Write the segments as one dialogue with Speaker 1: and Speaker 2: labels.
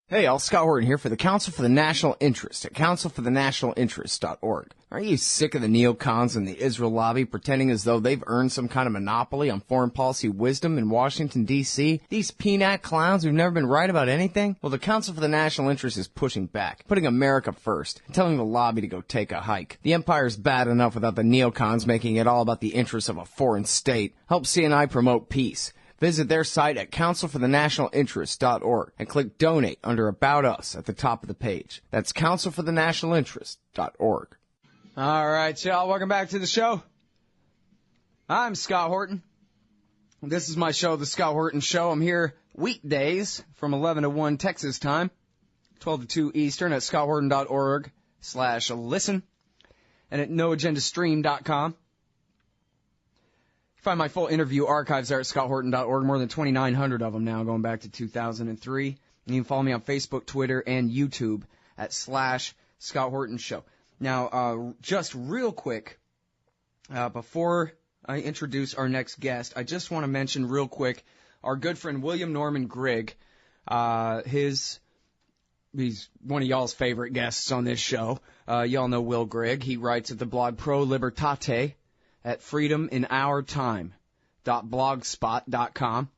Speaker 1: Hey, all, Scott Horton here for the Council for the National Interest at councilforthenationalinterest.org. Are you sick of the Neocons and the Israel lobby pretending as though they've earned some kind of monopoly on foreign policy wisdom in Washington, D.C.? These peanut clowns who've never been right about anything? Well, the Council for the National Interest is pushing back, putting America first, and telling the lobby to go take a hike. The empire's bad enough without the Neocons making it all about the interests of a foreign state. Help CNI promote peace. Visit their site at councilforthenationalinterest.org and click Donate under About Us at the top of the page. That's councilforthenationalinterest.org.
Speaker 2: All right, y'all. Welcome back to the show. I'm Scott Horton. This is my show, The Scott Horton Show. I'm here weekdays from 11 to 1 Texas time, 12 to 2 Eastern at scotthorton.org/listen and at noagendastream.com. Find my full interview archives there at scotthorton.org. More than 2,900 of them now, going back to 2003. And you can follow me on Facebook, Twitter, and YouTube at /Scott Horton Show. Now, just real quick, before I introduce our next guest, I just want to mention real quick our good friend William Norman Grigg. He's one of y'all's favorite guests on this show. Y'all know Will Grigg. He writes at the blog Pro Libertate at freedominaourtime.blogspot.com,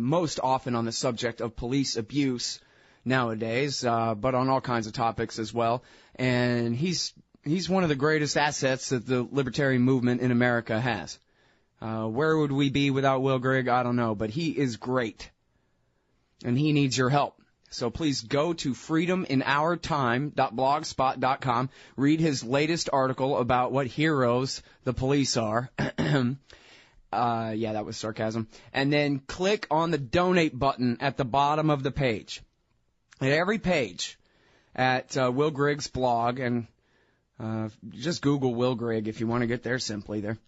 Speaker 2: most often on the subject of police abuse nowadays, but on all kinds of topics as well. And he's one of the greatest assets that the libertarian movement in America has. Where would we be without Will Grigg? I don't know, but he is great, and he needs your help. So please go to freedominaourtime.blogspot.com, read his latest article about what heroes the police are. Yeah, that was sarcasm. And then click on the donate button at the bottom of the page. At every page at Will Grigg's blog, and just Google Will Grigg if you want to get there simply there.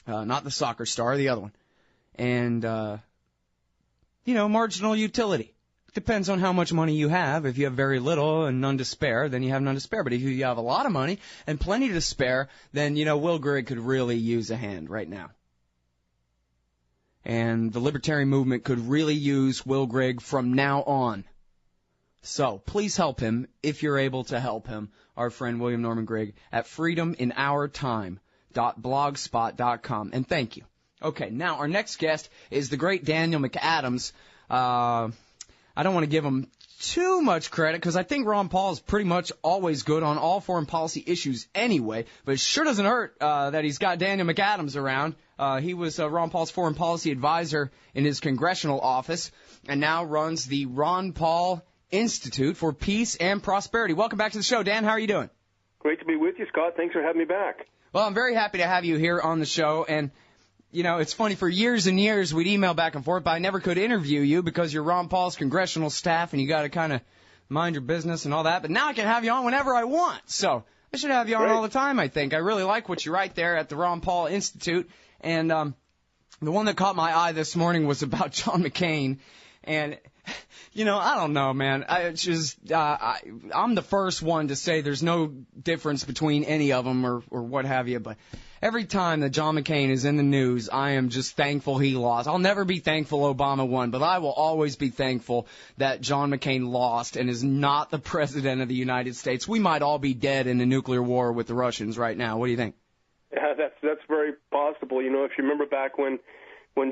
Speaker 2: Not the soccer star, the other one. And, marginal utility. Depends on how much money you have. If you have very little and none to spare, then you have none to spare. But if you have a lot of money and plenty to spare, then, Will Grigg could really use a hand right now. And the libertarian movement could really use Will Grigg from now on. So please help him if you're able to help him, our friend William Norman Grigg, at freedominaourtime.blogspot.com. And thank you. Okay, now our next guest is the great Daniel McAdams. I don't want to give him too much credit because I think Ron Paul is pretty much always good on all foreign policy issues anyway, but it sure doesn't hurt that he's got Daniel McAdams around. He was Ron Paul's foreign policy advisor in his congressional office and now runs the Ron Paul Institute for Peace and Prosperity. Welcome back to the show, Dan. How are you doing?
Speaker 3: Great to be with you, Scott. Thanks for having me back.
Speaker 2: Well, I'm very happy to have you here on the show, and it's funny, for years and years we'd email back and forth, but I never could interview you because you're Ron Paul's congressional staff and you got to kind of mind your business and all that. But now I can have you on whenever I want. So I should have you on all the time, I think. I really like what you write there at the Ron Paul Institute. And the one that caught my eye this morning was about John McCain. And, I don't know, man. I'm the first one to say there's no difference between any of them or what have you, but every time that John McCain is in the news, I am just thankful he lost. I'll never be thankful Obama won, but I will always be thankful that John McCain lost and is not the president of the United States. We might all be dead in a nuclear war with the Russians right now. What do you think?
Speaker 3: Yeah, that's very possible. If you remember back when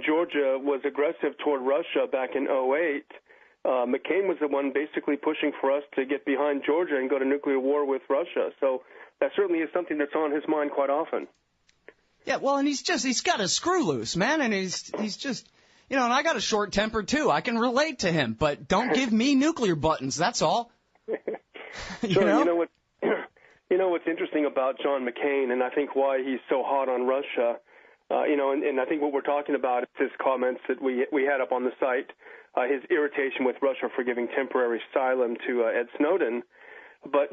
Speaker 3: Georgia was aggressive toward Russia back in '08, McCain was the one basically pushing for us to get behind Georgia and go to nuclear war with Russia. So that certainly is something that's on his mind quite often.
Speaker 2: Yeah, well, and he's got a screw loose, man, and he's just, and I got a short temper too. I can relate to him, but don't give me nuclear buttons. That's all.
Speaker 3: Sure. What's interesting about John McCain, and I think why he's so hot on Russia, and I think what we're talking about is his comments that we had up on the site, his irritation with Russia for giving temporary asylum to Ed Snowden. But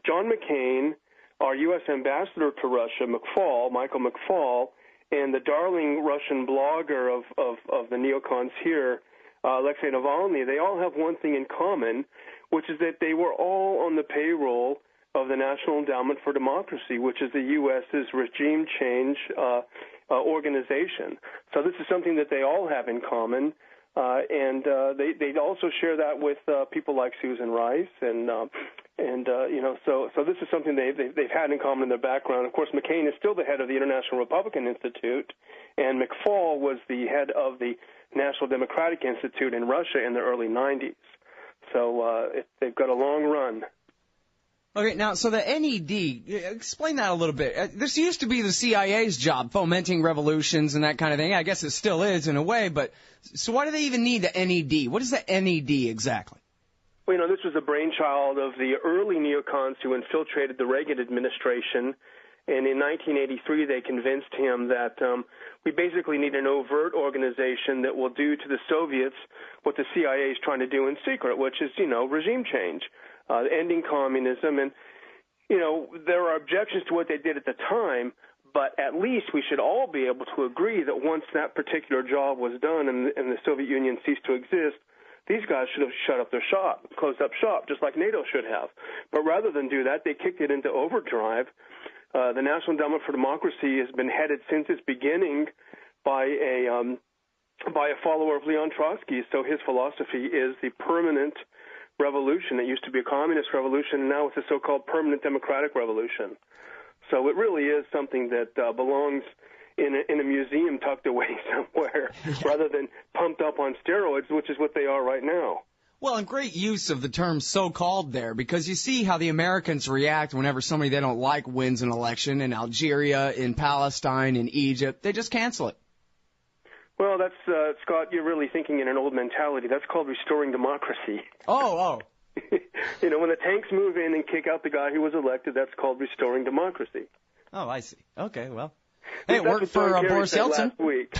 Speaker 3: John McCain, our U.S. ambassador to Russia, Michael McFaul, and the darling Russian blogger of the neocons here, Alexei Navalny, they all have one thing in common, which is that they were all on the payroll of the National Endowment for Democracy, which is the U.S.'s regime change organization. So this is something that they all have in common. and they also share that with people like Susan Rice, and so this is something they've had in common in their background. Of course, McCain is still the head of the International Republican Institute, and McFaul was the head of the National Democratic Institute in Russia in the early 90s. So they've got a long run.
Speaker 2: Okay, now, so the NED, explain that a little bit. This used to be the CIA's job, fomenting revolutions and that kind of thing. I guess it still is in a way, but so why do they even need the NED? What is the NED exactly?
Speaker 3: Well, this was a brainchild of the early neocons who infiltrated the Reagan administration, and in 1983 they convinced him that we basically need an overt organization that will do to the Soviets what the CIA is trying to do in secret, which is, regime change. Ending communism, and there are objections to what they did at the time, but at least we should all be able to agree that once that particular job was done and the Soviet Union ceased to exist, these guys should have shut up their shop, closed up shop, just like NATO should have. But rather than do that, they kicked it into overdrive. The National Endowment for Democracy has been headed since its beginning by a follower of Leon Trotsky. So his philosophy is the permanent revolution. It used to be a communist revolution, and now it's a so-called permanent democratic revolution. So it really is something that belongs in a museum tucked away somewhere, rather than pumped up on steroids, which is what they are right now.
Speaker 2: Well, and great use of the term so-called there, because you see how the Americans react whenever somebody they don't like wins an election in Algeria, in Palestine, in Egypt. They just cancel it.
Speaker 3: Well, that's, Scott, you're really thinking in an old mentality. That's called restoring democracy.
Speaker 2: Oh.
Speaker 3: When the tanks move in and kick out the guy who was elected, that's called restoring democracy.
Speaker 2: Oh, I see. Okay, well. Hey, it worked for Boris Yeltsin.
Speaker 3: Last week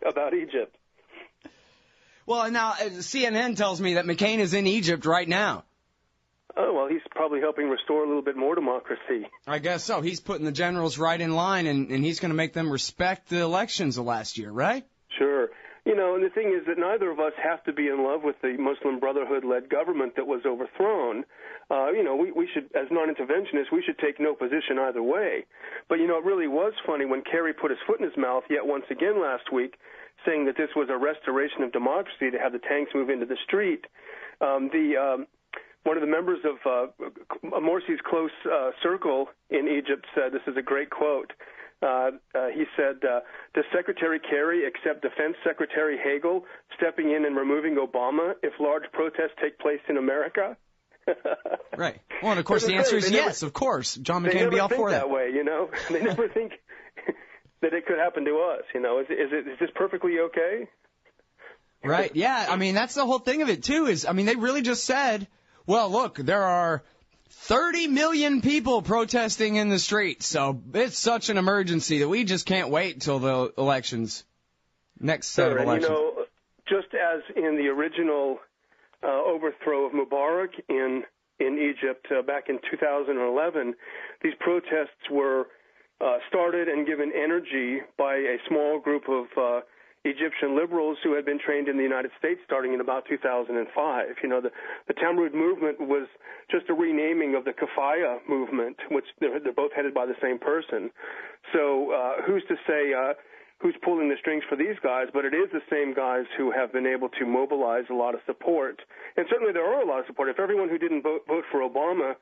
Speaker 3: about Egypt.
Speaker 2: Well, and now CNN tells me that McCain is in Egypt right now.
Speaker 3: Oh, well, he's probably helping restore a little bit more democracy.
Speaker 2: I guess so. He's putting the generals right in line, and he's going to make them respect the elections of last year, right?
Speaker 3: Sure. And the thing is that neither of us have to be in love with the Muslim Brotherhood-led government that was overthrown. We should, as non-interventionists, we should take no position either way. But, it really was funny when Kerry put his foot in his mouth yet once again last week, saying that this was a restoration of democracy to have the tanks move into the street. One of the members of Morsi's close circle in Egypt said, this is a great quote, he said, does Secretary Kerry accept Defense Secretary Hagel stepping in and removing Obama if large protests take place in America?
Speaker 2: Right. Well, and of course the answer is yes, of course. John McCain would be all for that.
Speaker 3: They never think that way, They never think that it could happen to us, Is this perfectly okay?
Speaker 2: Right, yeah. I mean, that's the whole thing of it, too, they really just said, well, look, there are 30 million people protesting in the streets, so it's such an emergency that we just can't wait till the elections, next set of elections.
Speaker 3: Just as in the original overthrow of Mubarak in Egypt back in 2011, these protests were started and given energy by a small group of Egyptian liberals who had been trained in the United States starting in about 2005. The Tammuz movement was just a renaming of the Kafaya movement, which they're both headed by the same person. So who's to say who's pulling the strings for these guys? But it is the same guys who have been able to mobilize a lot of support. And certainly there are a lot of support. If everyone who didn't vote for Obama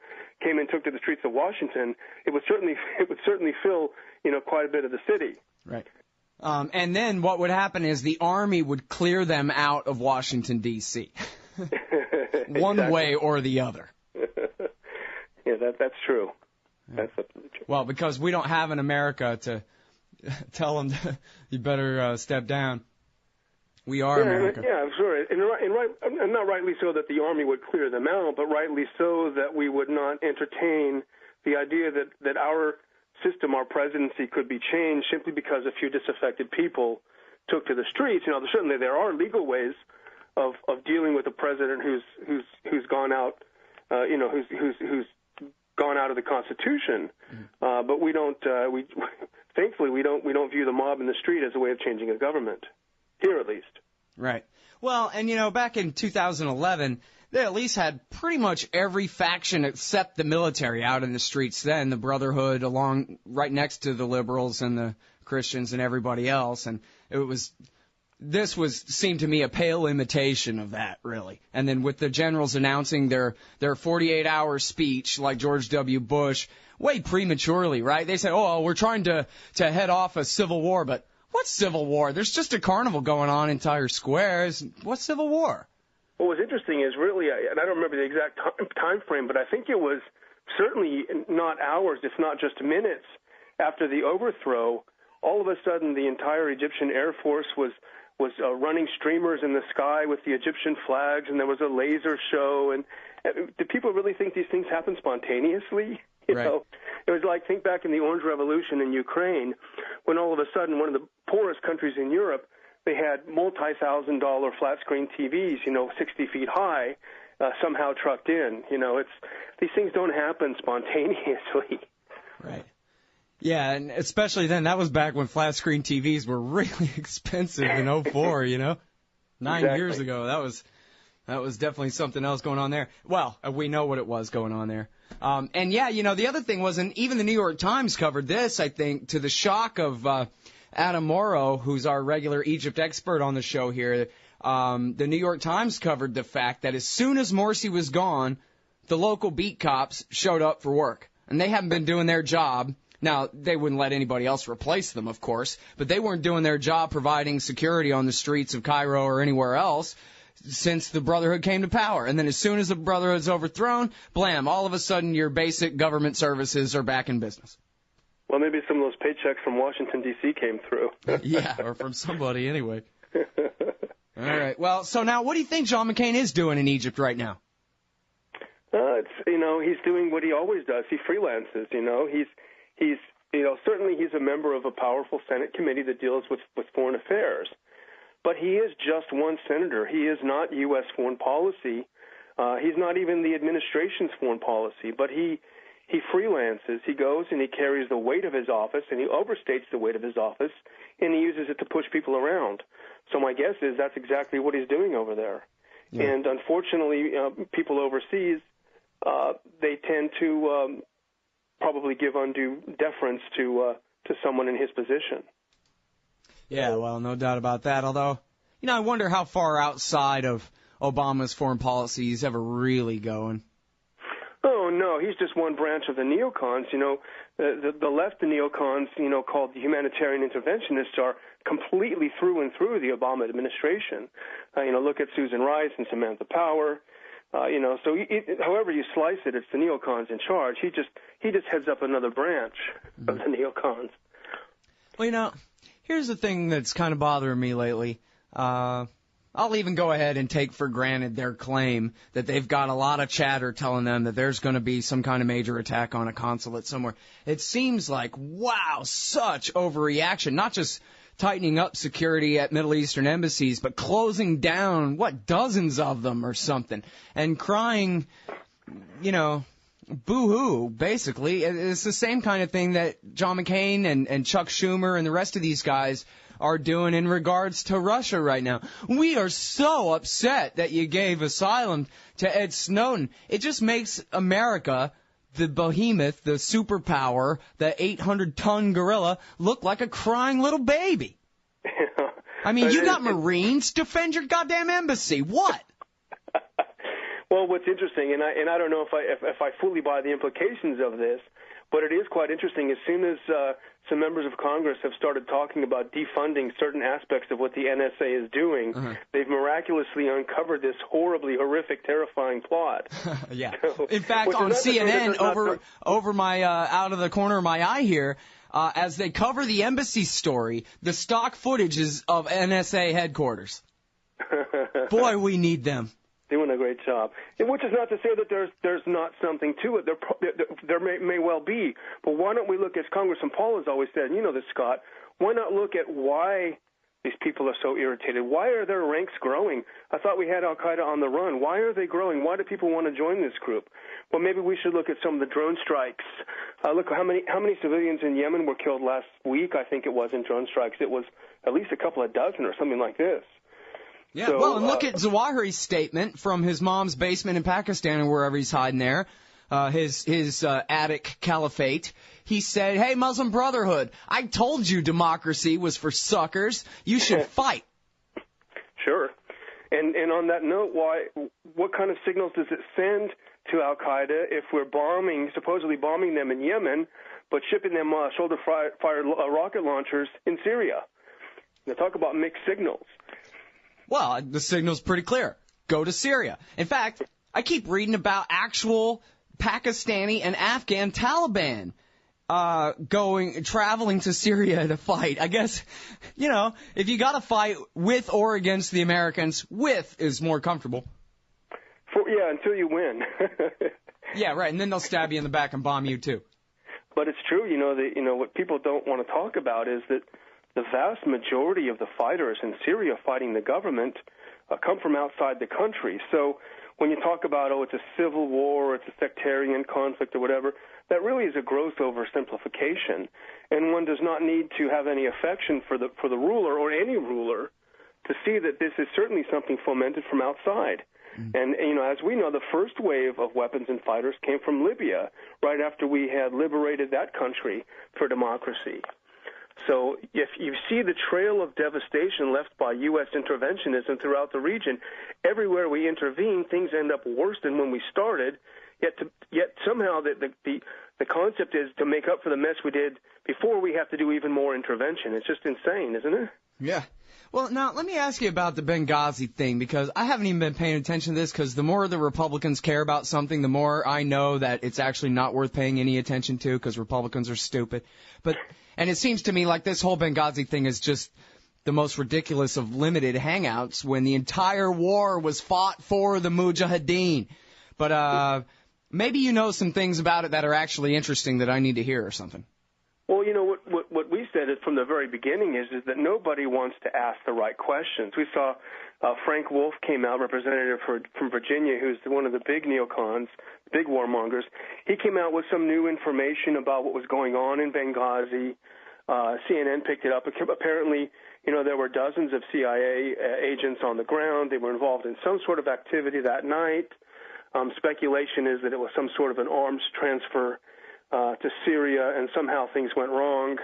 Speaker 3: came and took to the streets of Washington, it would certainly fill quite a bit of the city.
Speaker 2: Right. And then what would happen is the Army would clear them out of Washington, D.C. One way or the other.
Speaker 3: Yeah, that's true. That's absolutely true.
Speaker 2: Well, because we don't have in America to tell them you better step down. We are America.
Speaker 3: Yeah, sure. And not rightly so that the Army would clear them out, but rightly so that we would not entertain the idea that our system, our presidency, could be changed simply because a few disaffected people took to the streets. Certainly there are legal ways of dealing with a president who's gone out, who's gone out of the Constitution. But we don't. Thankfully, we don't view the mob in the street as a way of changing a government, here at least. Right.
Speaker 2: Well, and back in 2011. They at least had pretty much every faction except the military out in the streets then, the Brotherhood along right next to the liberals and the Christians and everybody else. And this seemed to me a pale imitation of that, really. And then with the generals announcing their 48-hour speech, like George W. Bush, way prematurely, right? They said, oh, we're trying to head off a civil war, but what civil war? There's just a carnival going on in Tahrir Square. What civil war?
Speaker 3: What was interesting is really, and I don't remember the exact time frame, but I think it was certainly not hours, if not just minutes after the overthrow. All of a sudden, the entire Egyptian Air Force was running streamers in the sky with the Egyptian flags, and there was a laser show. And do people really think these things happen spontaneously? You know, it was like, think back in the Orange Revolution in Ukraine, when all of a sudden one of the poorest countries in Europe, they had multi-$1,000 flat-screen TVs, 60 feet high, somehow trucked in. These things don't happen spontaneously.
Speaker 2: Right. Yeah, and especially then, that was back when flat-screen TVs were really expensive in 2004, 9 years ago. That was definitely something else going on there. Well, we know what it was going on there. And yeah, the other thing was, and even the New York Times covered this, I think, to the shock of Adam Morrow, who's our regular Egypt expert on the show here. The New York Times covered the fact that as soon as Morsi was gone, the local beat cops showed up for work. And they haven't been doing their job. Now, they wouldn't let anybody else replace them, of course, but they weren't doing their job providing security on the streets of Cairo or anywhere else since the Brotherhood came to power. And then as soon as the Brotherhood's overthrown, blam, all of a sudden your basic government services are back in business.
Speaker 3: Well, maybe some of those paychecks from Washington, D.C. came through.
Speaker 2: Yeah, or from somebody anyway. All right. Well, so now what do you think John McCain is doing in Egypt right now?
Speaker 3: He's doing what he always does. He freelances, He's certainly he's a member of a powerful Senate committee that deals with foreign affairs. But he is just one senator. He is not U.S. foreign policy. He's not even the administration's foreign policy. But he freelances. He goes and he carries the weight of his office, and he overstates the weight of his office, and he uses it to push people around. So my guess is that's exactly what he's doing over there. Yeah. And unfortunately, people overseas, they tend to probably give undue deference to someone in his position.
Speaker 2: Yeah, well, no doubt about that. Although, I wonder how far outside of Obama's foreign policy he's ever really going.
Speaker 3: Oh, no, he's just one branch of the neocons. The left neocons, called the humanitarian interventionists, are completely through and through the Obama administration. Look at Susan Rice and Samantha Power. So however you slice it, it's the neocons in charge. He just heads up another branch of the neocons.
Speaker 2: Well, here's the thing that's kind of bothering me lately. I'll even go ahead and take for granted their claim that they've got a lot of chatter telling them that there's going to be some kind of major attack on a consulate somewhere. It seems like, wow, such overreaction, not just tightening up security at Middle Eastern embassies, but closing down, dozens of them or something, and crying, boo-hoo, basically. It's the same kind of thing that John McCain and Chuck Schumer and the rest of these guys are doing in regards to Russia right now. We are so upset that you gave asylum to Ed Snowden. It just makes America, the behemoth, the superpower, the 800-ton gorilla, look like a crying little baby. I mean, you got Marines. Defend your goddamn embassy. What?
Speaker 3: Well, what's interesting, and I don't know if I fully buy the implications of this, but it is quite interesting. As soon as some members of Congress have started talking about defunding certain aspects of what the NSA is doing, they've miraculously uncovered this horribly, horrific, terrifying plot.
Speaker 2: Yeah. In fact, on CNN, over my out of the corner of my eye here, as they cover the embassy story, the stock footage is of NSA headquarters. Boy, we need them.
Speaker 3: Doing a great job. Which is not to say that there's not something to it. There may well be. But why don't we look, as Congressman Paul has always said, and you know this, Scott, why not look at why these people are so irritated? Why are their ranks growing? I thought we had al-Qaeda on the run. Why are they growing? Why do people want to join this group? Well, maybe we should look at some of the drone strikes. Look, how many civilians in Yemen were killed last week, I think it was, in drone strikes. It was at least a couple of dozen or something like this.
Speaker 2: Yeah, so, well, and look at Zawahiri's statement from his mom's basement in Pakistan or wherever he's hiding there, his attic caliphate. He said, hey, Muslim Brotherhood, I told you democracy was for suckers. You should fight.
Speaker 3: Sure. And on that note, what kind of signals does it send to Al-Qaeda if we're supposedly bombing them in Yemen, but shipping them shoulder-fired rocket launchers in Syria? Now, talk about mixed signals.
Speaker 2: Well, the signal's pretty clear. Go to Syria. In fact, I keep reading about actual Pakistani and Afghan Taliban traveling to Syria to fight. I guess, if you got to fight with or against the Americans, with is more comfortable.
Speaker 3: Until you win.
Speaker 2: Yeah, right, and then they'll stab you in the back and bomb you too.
Speaker 3: But it's true, what people don't want to talk about is that the vast majority of the fighters in Syria fighting the government come from outside the country. So when you talk about, it's a civil war, or it's a sectarian conflict or whatever, that really is a gross oversimplification. And one does not need to have any affection for the ruler or any ruler to see that this is certainly something fomented from outside. And, as we know, the first wave of weapons and fighters came from Libya right after we had liberated that country for democracy. So if you see the trail of devastation left by U.S. interventionism throughout the region, everywhere we intervene, things end up worse than when we started, yet somehow the concept is to make up for the mess we did before we have to do even more intervention. It's just insane, isn't it?
Speaker 2: Yeah. Well, now, let me ask you about the Benghazi thing, because I haven't even been paying attention to this, because the more the Republicans care about something, the more I know that it's actually not worth paying any attention to, because Republicans are stupid. And it seems to me like this whole Benghazi thing is just the most ridiculous of limited hangouts when the entire war was fought for the Mujahideen. But maybe you know some things about it that are actually interesting that I need to hear or something.
Speaker 3: Well, what we said from the very beginning is that nobody wants to ask the right questions. We saw Frank Wolf came out, representative from Virginia, who's one of the big neocons, big warmongers. He came out with some new information about what was going on in Benghazi. CNN picked it up. Apparently, there were dozens of CIA agents on the ground. They were involved in some sort of activity that night. Speculation is that it was some sort of an arms transfer to Syria, and somehow things went wrong.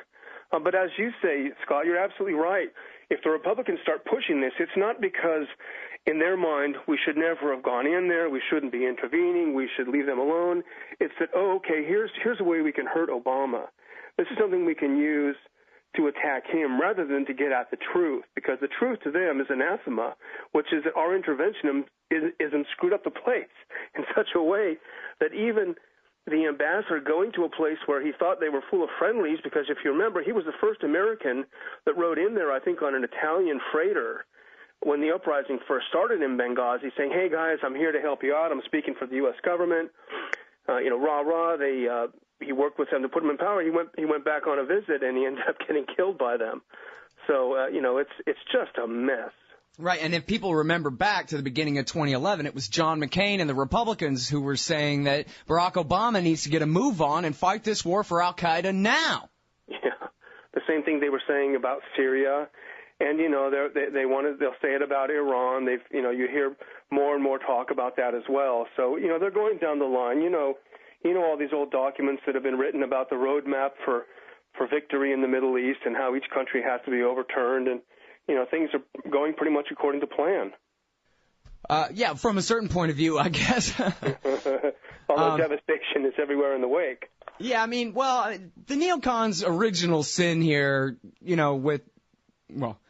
Speaker 3: But as you say, Scott, you're absolutely right. If the Republicans start pushing this, it's not because in their mind we should never have gone in there, we shouldn't be intervening, we should leave them alone. It's that, here's a way we can hurt Obama. This is something we can use to attack him rather than to get at the truth, because the truth to them is anathema, which is that our intervention isn't screwed up the place in such a way that even the ambassador going to a place where he thought they were full of friendlies, because if you remember, he was the first American that rode in there, I think, on an Italian freighter when the uprising first started in Benghazi, saying, hey, guys, I'm here to help you out. I'm speaking for the U.S. government. Rah-rah. He worked with them to put him in power. He went back on a visit, and he ended up getting killed by them. So, it's just a mess.
Speaker 2: Right, and if people remember back to the beginning of 2011, it was John McCain and the Republicans who were saying that Barack Obama needs to get a move on and fight this war for Al-Qaeda now.
Speaker 3: Yeah, the same thing they were saying about Syria, and they'll say it about Iran. You hear more and more talk about that as well. So they're going down the line. All these old documents that have been written about the roadmap for victory in the Middle East and how each country has to be overturned, and things are going pretty much according to plan.
Speaker 2: Yeah, from a certain point of view, I guess.
Speaker 3: Although devastation is everywhere in the wake.
Speaker 2: Yeah, the neocons' original sin here,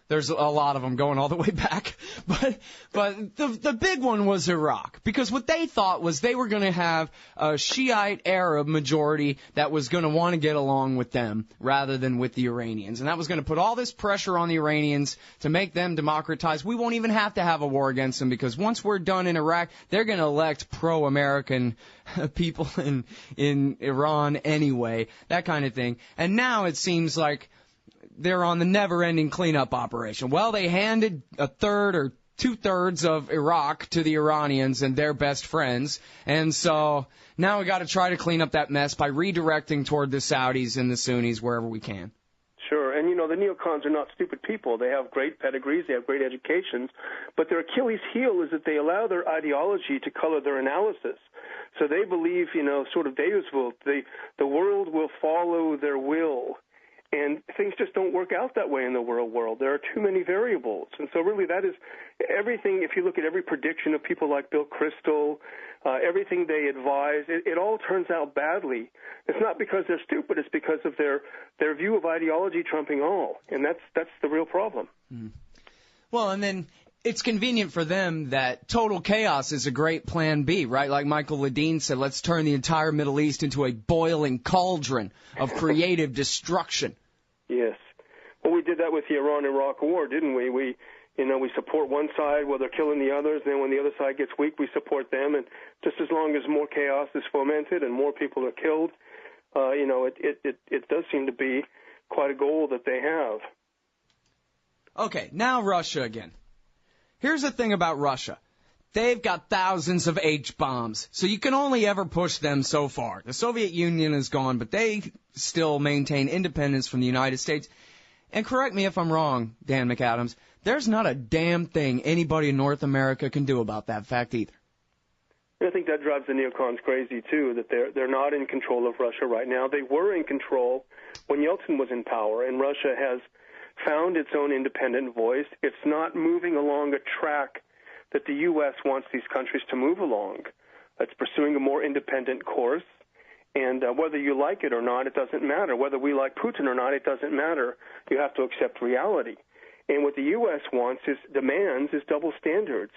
Speaker 2: there's a lot of them going all the way back. But the big one was Iraq, because what they thought was they were going to have a Shiite Arab majority that was going to want to get along with them rather than with the Iranians. And that was going to put all this pressure on the Iranians to make them democratize. We won't even have to have a war against them, because once we're done in Iraq, they're going to elect pro-American people in Iran anyway, that kind of thing. And now it seems like they're on the never-ending cleanup operation. Well, they handed a third or two-thirds of Iraq to the Iranians and their best friends, and so now we got to try to clean up that mess by redirecting toward the Saudis and the Sunnis wherever we can.
Speaker 3: Sure, and the neocons are not stupid people. They have great pedigrees, they have great educations, but their Achilles heel is that they allow their ideology to color their analysis. So they believe, sort of Deus will, the world will follow their will. And things just don't work out that way in the real world. There are too many variables. And so really that is everything. If you look at every prediction of people like Bill Kristol, everything they advise, it all turns out badly. It's not because they're stupid. It's because of their view of ideology trumping all. And that's the real problem.
Speaker 2: Mm-hmm. Well, and then it's convenient for them that total chaos is a great plan B, right? Like Michael Ledeen said, let's turn the entire Middle East into a boiling cauldron of creative destruction.
Speaker 3: Yes. Well, we did that with the Iran-Iraq war, didn't we? We support one side while they're killing the others. Then when the other side gets weak, we support them. And just as long as more chaos is fomented and more people are killed, it does seem to be quite a goal that they have.
Speaker 2: Okay, now Russia again. Here's the thing about Russia. They've got thousands of H-bombs, so you can only ever push them so far. The Soviet Union is gone, but they still maintain independence from the United States. And correct me if I'm wrong, Dan McAdams, there's not a damn thing anybody in North America can do about that fact either.
Speaker 3: I think that drives the neocons crazy, too, that they're not in control of Russia right now. They were in control when Yeltsin was in power, and Russia has found its own independent voice. It's not moving along a track that the U.S. wants these countries to move along. It's pursuing a more independent course, and whether you like it or not, it doesn't matter. Whether we like Putin or not, it doesn't matter. You have to accept reality. And what the U.S. demands is double standards.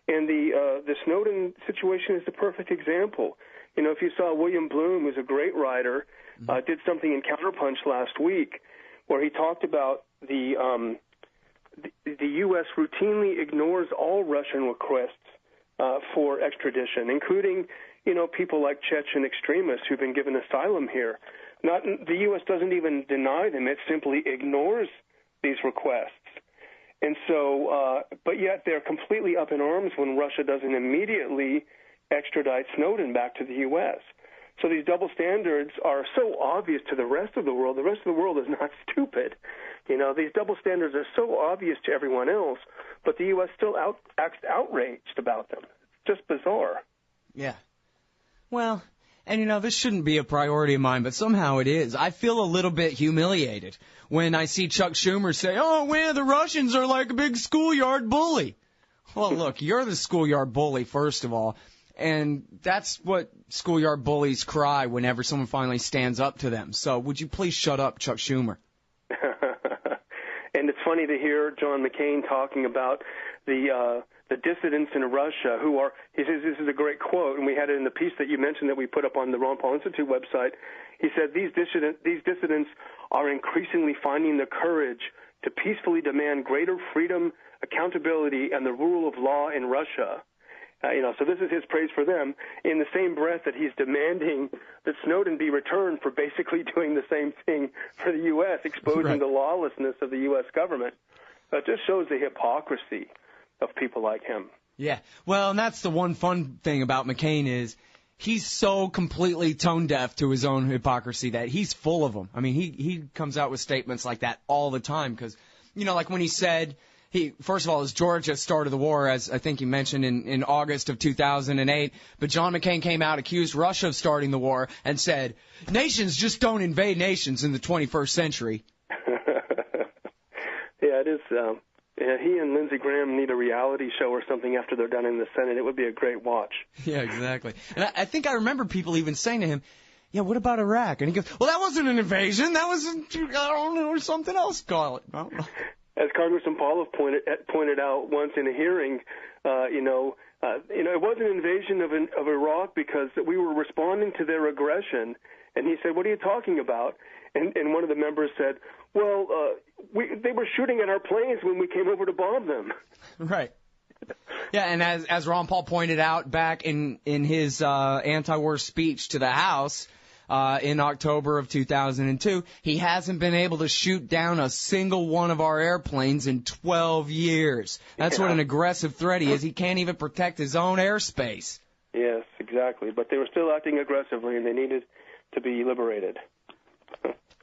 Speaker 3: And the Snowden situation is the perfect example. You know, if you saw William Bloom, who's a great writer, did something in Counterpunch last week where he talked about the U.S. routinely ignores all Russian requests for extradition, including, people like Chechen extremists who've been given asylum here. The U.S. doesn't even deny them. It simply ignores these requests. And so, but yet they're completely up in arms when Russia doesn't immediately extradite Snowden back to the U.S. So these double standards are so obvious to the rest of the world. The rest of the world is not stupid. These double standards are so obvious to everyone else, but the U.S. still acts outraged about them. It's just bizarre.
Speaker 2: Yeah. Well, and this shouldn't be a priority of mine, but somehow it is. I feel a little bit humiliated when I see Chuck Schumer say, the Russians are like a big schoolyard bully. Well, look, you're the schoolyard bully, first of all. And that's what schoolyard bullies cry whenever someone finally stands up to them. So would you please shut up, Chuck Schumer?
Speaker 3: And it's funny to hear John McCain talking about the dissidents in Russia who are, he says, this is a great quote, and we had it in the piece that you mentioned that we put up on the Ron Paul Institute website. He said, these dissidents are increasingly finding the courage to peacefully demand greater freedom, accountability, and the rule of law in Russia. So this is his praise for them in the same breath that he's demanding that Snowden be returned for basically doing the same thing for the U.S., exposing the lawlessness of the U.S. government. It just shows the hypocrisy of people like him.
Speaker 2: Yeah. Well, and that's the one fun thing about McCain is he's so completely tone deaf to his own hypocrisy that he's full of them. I mean, he comes out with statements like that all the time because, like when he said – first of all, as Georgia started the war, as I think you mentioned in August of 2008, but John McCain came out, accused Russia of starting the war, and said, nations just don't invade nations in the 21st century.
Speaker 3: Yeah, it is. He and Lindsey Graham need a reality show or something after they're done in the Senate. It would be a great watch.
Speaker 2: Yeah, exactly. And I think I remember people even saying to him, yeah, what about Iraq? And he goes, well, that wasn't an invasion. That was, or something else, call it. I don't know.
Speaker 3: As Congressman Paulov pointed out once in a hearing, it wasn't an invasion of Iraq because we were responding to their aggression. And he said, what are you talking about? And one of the members said, well, they were shooting at our planes when we came over to bomb them.
Speaker 2: Right. Yeah, and as Ron Paul pointed out back in his anti-war speech to the House, in October of 2002, he hasn't been able to shoot down a single one of our airplanes in 12 years. That's what an aggressive threat he is. He can't even protect his own airspace.
Speaker 3: Yes, exactly. But they were still acting aggressively, and they needed to be liberated.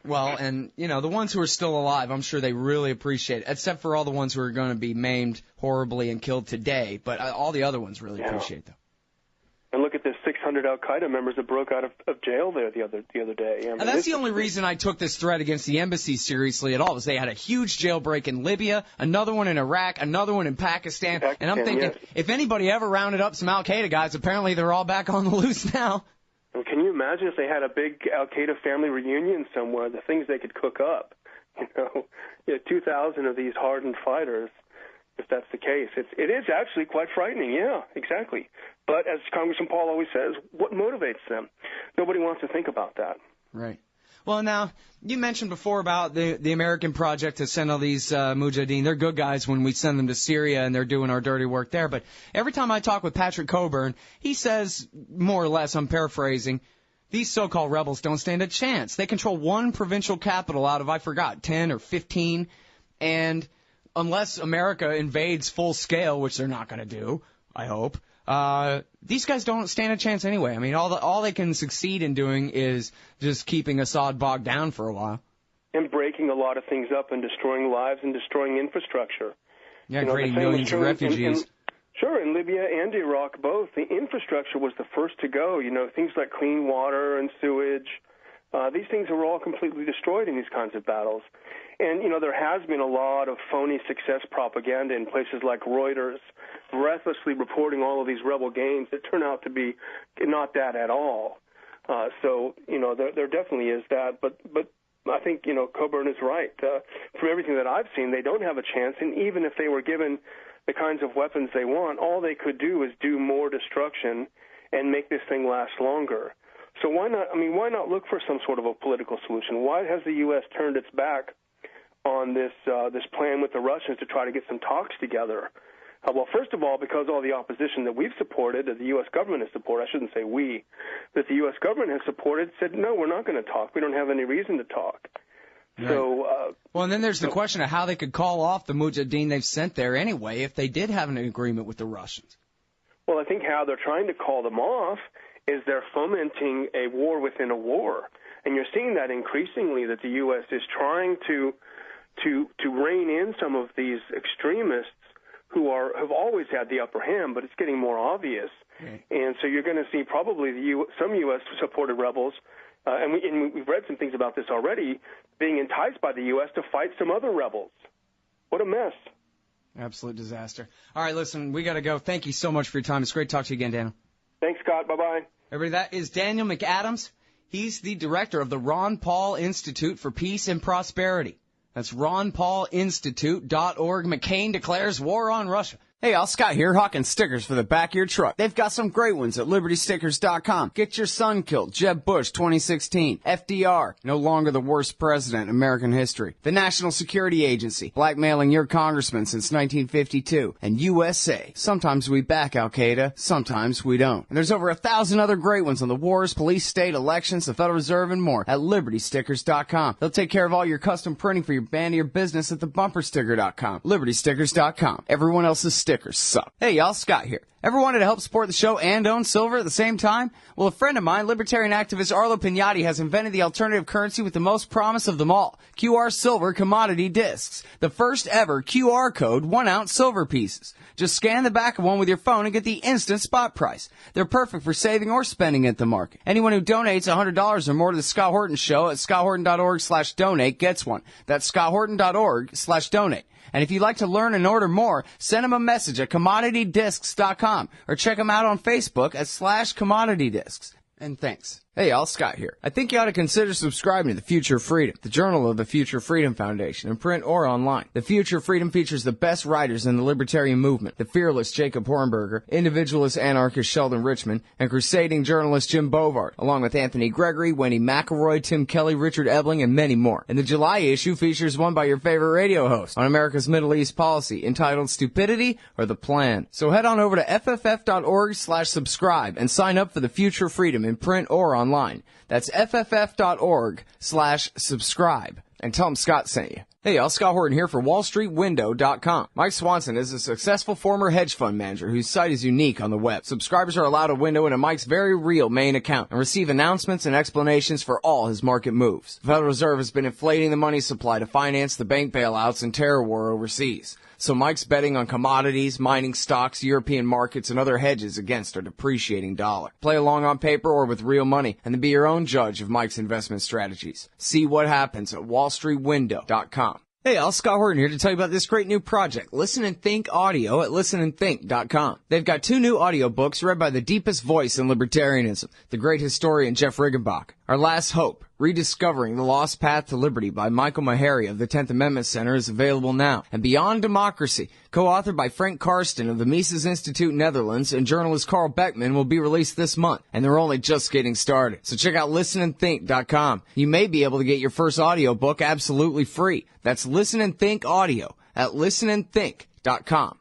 Speaker 2: Well, and, the ones who are still alive, I'm sure they really appreciate it, except for all the ones who are going to be maimed horribly and killed today. But all the other ones really appreciate them.
Speaker 3: And look at the 600 Al-Qaeda members that broke out of jail there the other day. I mean,
Speaker 2: and that's the only reason I took this threat against the embassy seriously at all, is they had a huge jailbreak in Libya, another one in Iraq, another one in Pakistan, and I'm thinking, if anybody ever rounded up some Al-Qaeda guys, apparently they're all back on the loose now.
Speaker 3: And can you imagine if they had a big Al-Qaeda family reunion somewhere, the things they could cook up? 2,000 of these hardened fighters. If that's the case, it is actually quite frightening. Yeah, exactly. But as Congressman Paul always says, what motivates them? Nobody wants to think about that.
Speaker 2: Right. Well, now, you mentioned before about the American project to send all these mujahideen. They're good guys when we send them to Syria and they're doing our dirty work there. But every time I talk with Patrick Coburn, he says, more or less, I'm paraphrasing, these so-called rebels don't stand a chance. They control one provincial capital out of, 10 or 15, and unless America invades full scale, which they're not going to do, I hope, these guys don't stand a chance anyway. I mean, all they can succeed in doing is just keeping Assad bogged down for a while.
Speaker 3: And breaking a lot of things up and destroying lives and destroying infrastructure.
Speaker 2: Yeah, creating millions of refugees.
Speaker 3: Sure, in Libya and Iraq, both. The infrastructure was the first to go. Things like clean water and sewage. These things were all completely destroyed in these kinds of battles. And, there has been a lot of phony success propaganda in places like Reuters, breathlessly reporting all of these rebel gains that turn out to be not that at all. So, there definitely is that. But I think, Coburn is right. From everything that I've seen, they don't have a chance. And even if they were given the kinds of weapons they want, all they could do is do more destruction and make this thing last longer. So why not look for some sort of a political solution? Why has the U.S. turned its back on this plan with the Russians to try to get some talks together? Well, first of all, because all the opposition that we've supported, that the U.S. government has supported, I shouldn't say we, that the U.S. government has supported, said, no, we're not going to talk. We don't have any reason to talk. Right. So,
Speaker 2: well, and then there's the question of how they could call off the mujahideen they've sent there anyway if they did have an agreement with the Russians.
Speaker 3: Well, I think how they're trying to call them off is they're fomenting a war within a war. And you're seeing that increasingly, that the U.S. is trying to rein in some of these extremists who have always had the upper hand, but it's getting more obvious. Right. And so you're going to see probably some U.S.-supported rebels, and we've read some things about this already, being enticed by the U.S. to fight some other rebels. What a mess.
Speaker 2: Absolute disaster. All right, listen, we got to go. Thank you so much for your time. It's great to talk to you again, Daniel. Thanks,
Speaker 3: Scott. Bye-bye.
Speaker 2: Everybody, that is Daniel McAdams. He's the director of the Ron Paul Institute for Peace and Prosperity. That's ronpaulinstitute.org. McCain declares war on Russia.
Speaker 1: Hey, y'all, Scott here, hawking stickers for the back of your truck. They've got some great ones at LibertyStickers.com. Get your son killed, Jeb Bush 2016. FDR, no longer the worst president in American history. The National Security Agency, blackmailing your congressman since 1952. And USA, sometimes we back Al-Qaeda, sometimes we don't. And there's over 1,000 other great ones on the wars, police, state, elections, the Federal Reserve, and more at LibertyStickers.com. They'll take care of all your custom printing for your band or your business at thebumpersticker.com. LibertyStickers.com. Everyone else's stickers suck. Hey, y'all, Scott here. Ever wanted to help support the show and own silver at the same time? Well, a friend of mine, libertarian activist Arlo Pignati, has invented the alternative currency with the most promise of them all, QR Silver Commodity Discs. The first ever QR code 1-ounce silver pieces. Just scan the back of one with your phone and get the instant spot price. They're perfect for saving or spending at the market. Anyone who donates $100 or more to the Scott Horton Show at scotthorton.org/donate gets one. That's scotthorton.org/donate. And if you'd like to learn and order more, send them a message at commoditydiscs.com or check them out on Facebook at /commoditydiscs. And thanks. Hey, y'all, Scott here. I think you ought to consider subscribing to The Future of Freedom, the journal of the Future Freedom Foundation, in print or online. The Future of Freedom features the best writers in the libertarian movement, the fearless Jacob Hornberger, individualist anarchist Sheldon Richman, and crusading journalist Jim Bovard, along with Anthony Gregory, Wendy McElroy, Tim Kelly, Richard Ebling, and many more. And the July issue features one by your favorite radio host on America's Middle East policy, entitled Stupidity or the Plan. So head on over to fff.org/subscribe and sign up for The Future of Freedom in print or online. That's fff.org/subscribe. And tell them Scott sent you. Hey, y'all, Scott Horton here for WallStreetWindow.com. Mike Swanson is a successful former hedge fund manager whose site is unique on the web. Subscribers are allowed a window into Mike's very real main account and receive announcements and explanations for all his market moves. The Federal Reserve has been inflating the money supply to finance the bank bailouts and terror war overseas. So Mike's betting on commodities, mining stocks, European markets, and other hedges against our depreciating dollar. Play along on paper or with real money, and then be your own judge of Mike's investment strategies. See what happens at wallstreetwindow.com. Hey, I'll Scott Horton here to tell you about this great new project, Listen and Think Audio at listenandthink.com. They've got 2 new audiobooks read by the deepest voice in libertarianism, the great historian Jeff Riggenbach. Our Last Hope, Rediscovering the Lost Path to Liberty by Michael Maharrey of the 10th Amendment Center is available now. And Beyond Democracy, co-authored by Frank Karsten of the Mises Institute Netherlands and journalist Carl Beckman, will be released this month. And they're only just getting started. So check out listenandthink.com. You may be able to get your first audiobook absolutely free. That's Listen and Think Audio at listenandthink.com.